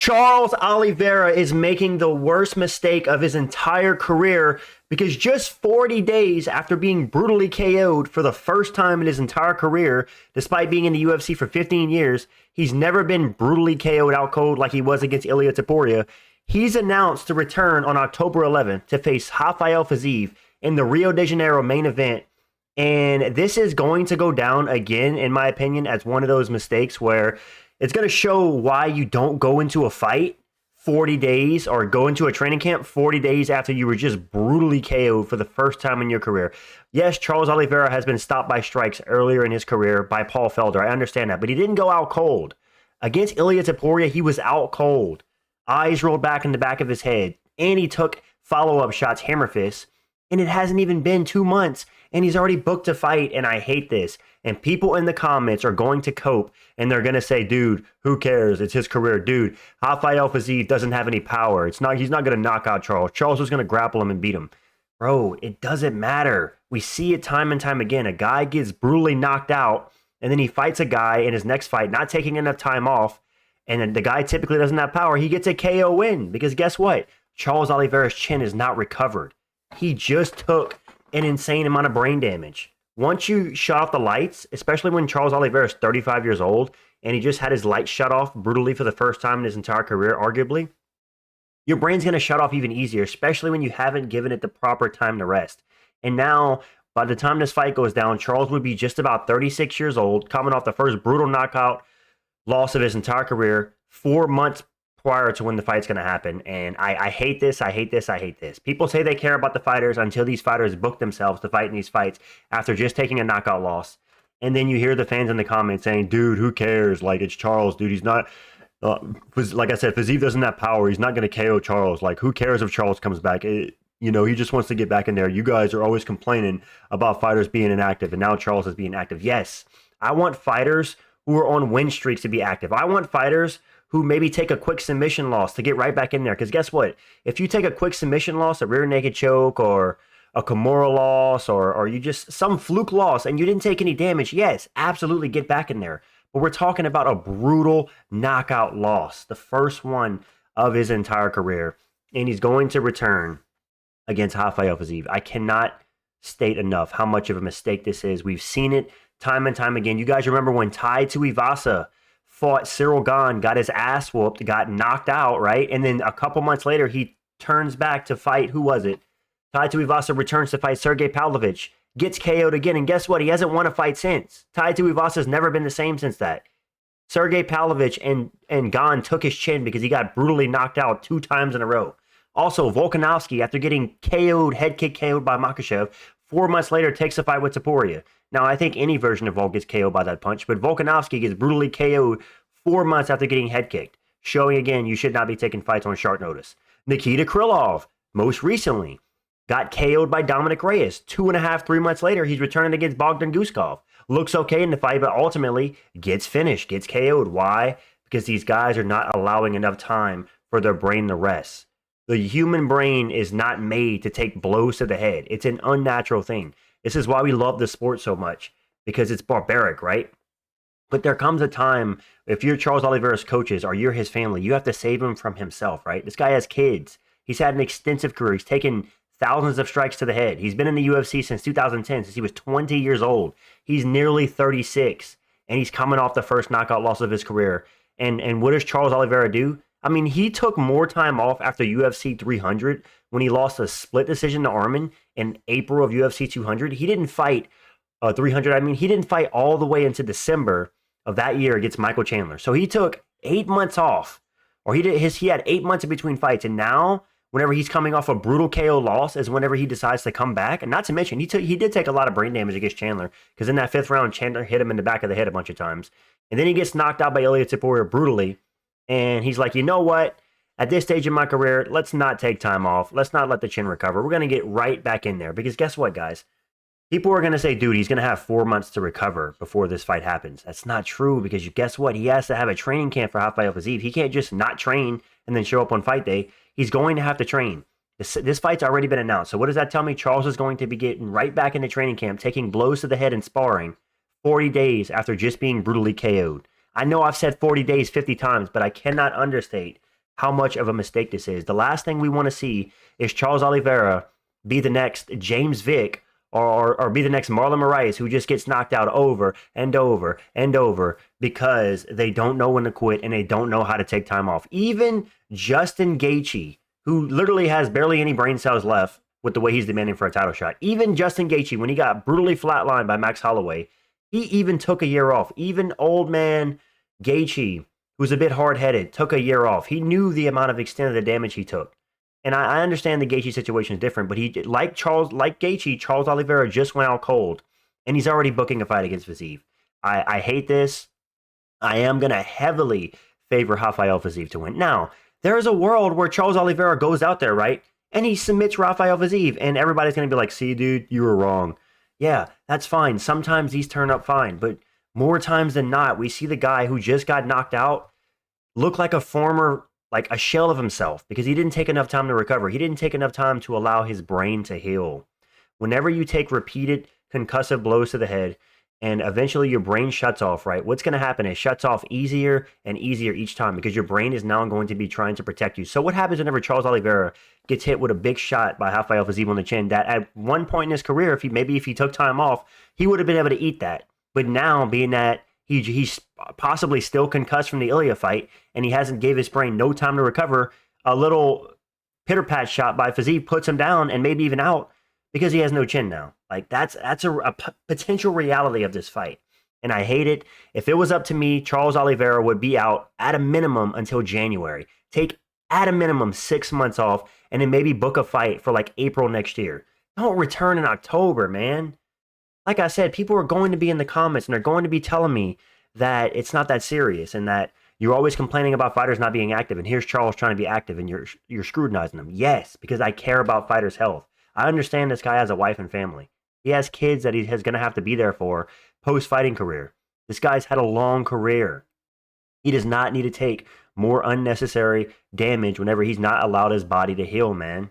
Charles Oliveira is making the worst mistake of his entire career because just 40 days after being brutally KO'd for the first time in his entire career, despite being in the UFC for 15 years, he's never been brutally KO'd out cold like he was against Ilia Topuria. He's announced to return on October 11th to face Rafael Fiziev in the Rio de Janeiro main event. And this is going to go down again, in my opinion, as one of those mistakes where it's going to show why you don't go into a fight 40 days or go into a training camp 40 days after you were just brutally KO'd for the first time in your career. Yes, Charles Oliveira has been stopped by strikes earlier in his career by Paul Felder. I understand that, but he didn't go out cold. Against Ilia Topuria, he was out cold. Eyes rolled back in the back of his head, and he took follow-up shots, hammer fists, and it hasn't even been 2 months, and he's already booked a fight, and I hate this. And people in the comments are going to cope, and they're going to say, dude, who cares? It's his career. Dude, Rafael Fiziev doesn't have any power. He's not going to knock out Charles. Charles was going to grapple him and beat him. Bro, it doesn't matter. We see it time and time again. A guy gets brutally knocked out, and then he fights a guy in his next fight, not taking enough time off, and then the guy typically doesn't have power. He gets a KO win, because guess what? Charles Oliveira's chin is not recovered. He just took an insane amount of brain damage. Once you shut off the lights, especially when Charles Oliveira is 35 years old and he just had his lights shut off brutally for the first time in his entire career, arguably, your brain's going to shut off even easier, especially when you haven't given it the proper time to rest. And now, by the time this fight goes down, Charles would be just about 36 years old, coming off the first brutal knockout loss of his entire career, 4 months prior to when the fight's going to happen. And I hate this. I hate this. I hate this. People say they care about the fighters until these fighters book themselves to fight in these fights after just taking a knockout loss. And then you hear the fans in the comments saying, dude, who cares? Like, it's Charles, dude. He's not, like I said, Fiziev doesn't have power. He's not going to KO Charles. Like, who cares if Charles comes back? He just wants to get back in there. You guys are always complaining about fighters being inactive, and now Charles is being active. Yes, I want fighters who are on win streaks to be active. I want fighters who maybe take a quick submission loss to get right back in there. Because guess what? If you take a quick submission loss, a rear naked choke, or a Kimura loss, or you just some fluke loss, and you didn't take any damage, yes, absolutely get back in there. But we're talking about a brutal knockout loss, the first one of his entire career. And he's going to return against Rafael Fiziev. I cannot state enough how much of a mistake this is. We've seen it time and time again. You guys remember when Tai Tuivasa fought Cyril Gane, got his ass whooped, got knocked out, right? And then a couple months later, he turns back to fight, who was it? Tai Tuivasa returns to fight Sergey Pavlovich, gets KO'd again, and guess what? He hasn't won a fight since. Tai Tuivasa's never been the same since that. Sergey Pavlovich and Gane took his chin because he got brutally knocked out 2 times in a row. Also, Volkanovski, after getting KO'd, head kick KO'd by Makhachev, 4 months later takes a fight with Topuria. Now, I think any version of Volk gets KO'd by that punch, but Volkanovski gets brutally KO'd 4 months after getting head kicked, showing again you should not be taking fights on short notice. Nikita Krylov, most recently, got KO'd by Dominic Reyes. 2.5, 3 months later, he's returning against Bogdan Guskov. Looks okay in the fight, but ultimately gets finished, gets KO'd. Why? Because these guys are not allowing enough time for their brain to rest. The human brain is not made to take blows to the head. It's an unnatural thing. This is why we love the sport so much, because it's barbaric, right? But there comes a time, if you're Charles Oliveira's coaches or you're his family, you have to save him from himself, right? This guy has kids. He's had an extensive career. He's taken thousands of strikes to the head. He's been in the UFC since 2010, since he was 20 years old. He's nearly 36, and he's coming off the first knockout loss of his career. And what does Charles Oliveira do? I mean, he took more time off after UFC 300 when he lost a split decision to Arman in April of UFC 200. He didn't fight 300. I mean, he didn't fight all the way into December of that year against Michael Chandler. So he took 8 months off, or he had 8 months in between fights. And now, whenever he's coming off a brutal KO loss, is whenever he decides to come back. And not to mention, he did take a lot of brain damage against Chandler, because in that 5th round, Chandler hit him in the back of the head a bunch of times. And then he gets knocked out by Ilia Topuria brutally. And he's like, you know what? At this stage in my career, let's not take time off. Let's not let the chin recover. We're going to get right back in there. Because guess what, guys? People are going to say, dude, he's going to have 4 months to recover before this fight happens. That's not true, because guess what? He has to have a training camp for Rafael Fiziev. He can't just not train and then show up on fight day. He's going to have to train. This fight's already been announced. So what does that tell me? Charles is going to be getting right back into training camp, taking blows to the head and sparring 40 days after just being brutally KO'd. I know I've said 40 days 50 times, but I cannot understate how much of a mistake this is. The last thing we want to see is Charles Oliveira be the next James Vick or be the next Marlon Moraes who just gets knocked out over and over and over because they don't know when to quit and they don't know how to take time off. Even Justin Gaethje, who literally has barely any brain cells left with the way he's demanding for a title shot, even Justin Gaethje, when he got brutally flatlined by Max Holloway, he even took a year off. Even old man Gaethje, who's a bit hard-headed, took a year off. He knew the amount of extent of the damage he took. And I understand the Gaethje situation is different, but he, like Gaethje, Charles Oliveira just went out cold, and he's already booking a fight against Fiziev. I hate this. I am going to heavily favor Rafael Fiziev to win. Now, there is a world where Charles Oliveira goes out there, right, and he submits Rafael Fiziev, and everybody's going to be like, see, dude, you were wrong. Yeah, that's fine. Sometimes these turn up fine, but more times than not, we see the guy who just got knocked out look like a shell of himself because he didn't take enough time to recover. He didn't take enough time to allow his brain to heal. Whenever you take repeated concussive blows to the head and eventually your brain shuts off, right? What's going to happen? It shuts off easier and easier each time because your brain is now going to be trying to protect you. So what happens whenever Charles Oliveira gets hit with a big shot by Rafael Fiziev on the chin that at one point in his career, if he took time off, he would have been able to eat that. But now, being that he's possibly still concussed from the Ilia fight and he hasn't gave his brain no time to recover, a little pitter-pat shot by Fiziev puts him down and maybe even out because he has no chin now. Like, that's a potential reality of this fight. And I hate it. If it was up to me, Charles Oliveira would be out at a minimum until January. Take at a minimum 6 months off and then maybe book a fight for like April next year. Don't return in October, man. Like I said, people are going to be in the comments and they're going to be telling me that it's not that serious and that you're always complaining about fighters not being active. And here's Charles trying to be active and you're scrutinizing them. Yes, because I care about fighters' health. I understand this guy has a wife and family. He has kids that he is going to have to be there for post-fighting career. This guy's had a long career. He does not need to take more unnecessary damage whenever he's not allowed his body to heal, man.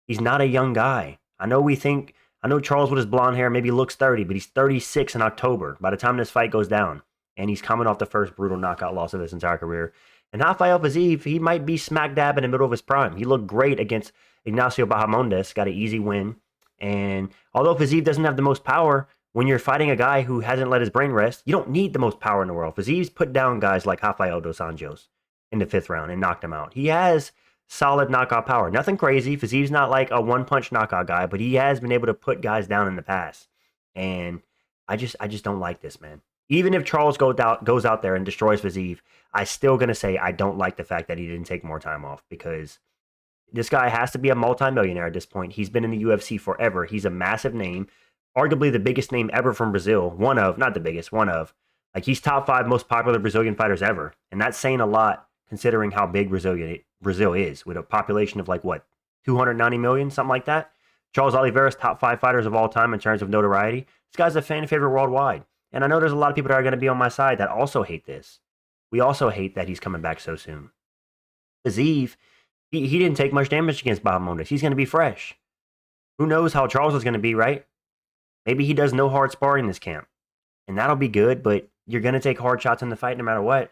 He's not a young guy. I know Charles with his blonde hair maybe looks 30, but he's 36 in October by the time this fight goes down. And he's coming off the first brutal knockout loss of his entire career. And Rafael Fiziev, he might be smack dab in the middle of his prime. He looked great against Ignacio Bahamondes, got an easy win. And although Fiziev doesn't have the most power, when you're fighting a guy who hasn't let his brain rest, you don't need the most power in the world. Fiziev's put down guys like Rafael dos Anjos in the 5th round and knocked him out. He has solid knockout power. Nothing crazy. Fiziev's not like a one-punch knockout guy, but he has been able to put guys down in the past. And I just don't like this, man. Even if Charles goes out there and destroys Fiziev, I'm still going to say I don't like the fact that he didn't take more time off because this guy has to be a multimillionaire at this point. He's been in the UFC forever. He's a massive name, arguably the biggest name ever from Brazil. Not the biggest, one of. Like, he's top 5 most popular Brazilian fighters ever. And that's saying a lot considering how big Brazil is with a population of 290 million, something like that. Charles Oliveira's top 5 fighters of all time in terms of notoriety. This guy's a fan favorite worldwide. And I know there's a lot of people that are going to be on my side that also hate this. We also hate that he's coming back so soon. Fiziev, he didn't take much damage against Bahamondes. He's going to be fresh. Who knows how Charles is going to be, right? Maybe he does no hard sparring this camp. And that'll be good, but you're going to take hard shots in the fight no matter what.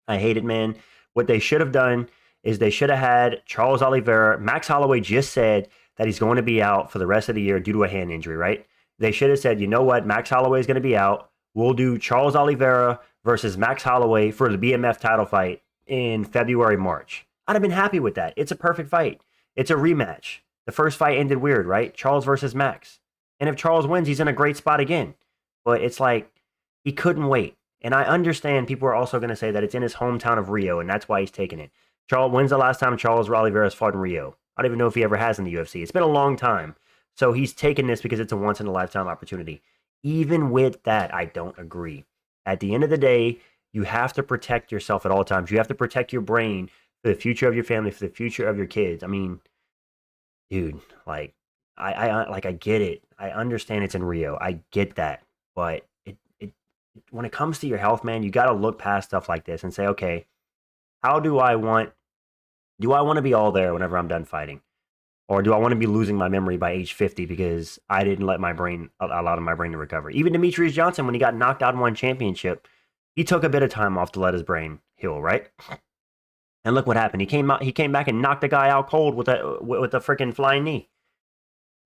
I hate it, man. What they should have done is they should have had Charles Oliveira. Max Holloway just said that he's going to be out for the rest of the year due to a hand injury, right? They should have said, you know what, Max Holloway is going to be out. We'll do Charles Oliveira versus Max Holloway for the BMF title fight in February, March. I'd have been happy with that. It's a perfect fight. It's a rematch. The first fight ended weird, right? Charles versus Max. And if Charles wins, he's in a great spot again. But it's like, he couldn't wait. And I understand people are also going to say that it's in his hometown of Rio, and that's why he's taking it. When's the last time Charles Oliveira has fought in Rio? I don't even know if he ever has in the UFC. It's been a long time. So he's taking this because it's a once-in-a-lifetime opportunity. Even with that, I don't agree. At the end of the day, you have to protect yourself at all times. You have to protect your brain for the future of your family, for the future of your kids. I mean, dude, I get it. I understand it's in Rio. I get that. But when it comes to your health, man, you got to look past stuff like this and say, okay, how do I want to be all there whenever I'm done fighting? Or do I want to be losing my memory by age 50 because I didn't let my brain, allow my brain to recover? Even Demetrius Johnson, when he got knocked out in one championship, he took a bit of time off to let his brain heal, right? And look what happened. He came back and knocked the guy out cold with a freaking flying knee.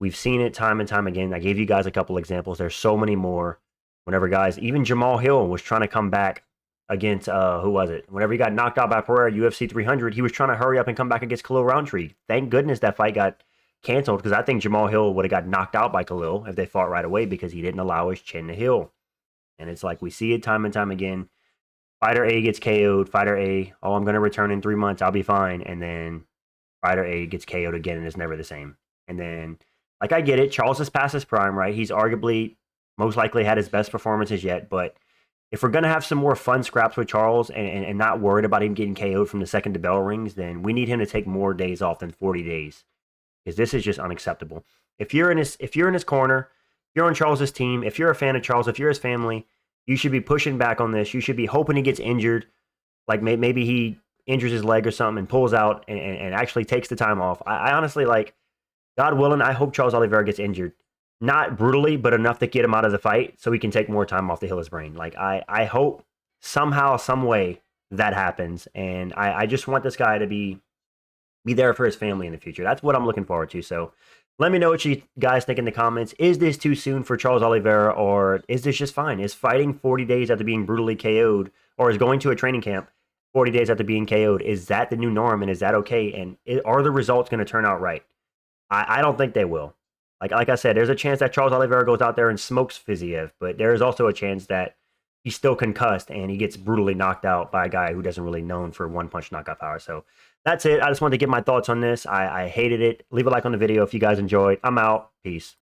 We've seen it time and time again. I gave you guys a couple examples. There's so many more. Whenever guys, even Jamal Hill was trying to come back against who was it? Whenever he got knocked out by Pereira, UFC 300, he was trying to hurry up and come back against Khalil Roundtree. Thank goodness that fight got canceled, because I think Jamal Hill would have got knocked out by Khalil if they fought right away, because he didn't allow his chin to heal. And it's like we see it time and time again. Fighter A gets KO'd. Fighter A, oh, I'm going to return in 3 months. I'll be fine. And then Fighter A gets KO'd again and is never the same. And then, like, I get it. Charles is past his prime, right? He's arguably most likely had his best performances yet. But if we're going to have some more fun scraps with Charles and not worried about him getting KO'd from the second the bell rings, then we need him to take more days off than 40 days. Because this is just unacceptable. If you're in his corner, if you're on Charles's team, if you're a fan of Charles, if you're his family, you should be pushing back on this. You should be hoping he gets injured. Like maybe he injures his leg or something and pulls out and actually takes the time off. I honestly, like, God willing, I hope Charles Oliveira gets injured. Not brutally, but enough to get him out of the fight so he can take more time off to heal his brain. Like, I hope somehow, some way that happens. And I just want this guy to be there for his family in the future. That's what I'm looking forward to. So let me know what you guys think in the comments. Is this too soon for Charles Oliveira, or is this just fine? Is fighting 40 days after being brutally KO'd, or is going to a training camp 40 days after being KO'd, is that the new norm, and is that okay? And are the results going to turn out right? I don't think they will. Like I said, there's a chance that Charles Oliveira goes out there and smokes Fiziev, but there is also a chance that he's still concussed and he gets brutally knocked out by a guy who doesn't really known for one-punch knockout power. So that's it. I just wanted to get my thoughts on this. I hated it. Leave a like on the video if you guys enjoyed. I'm out. Peace.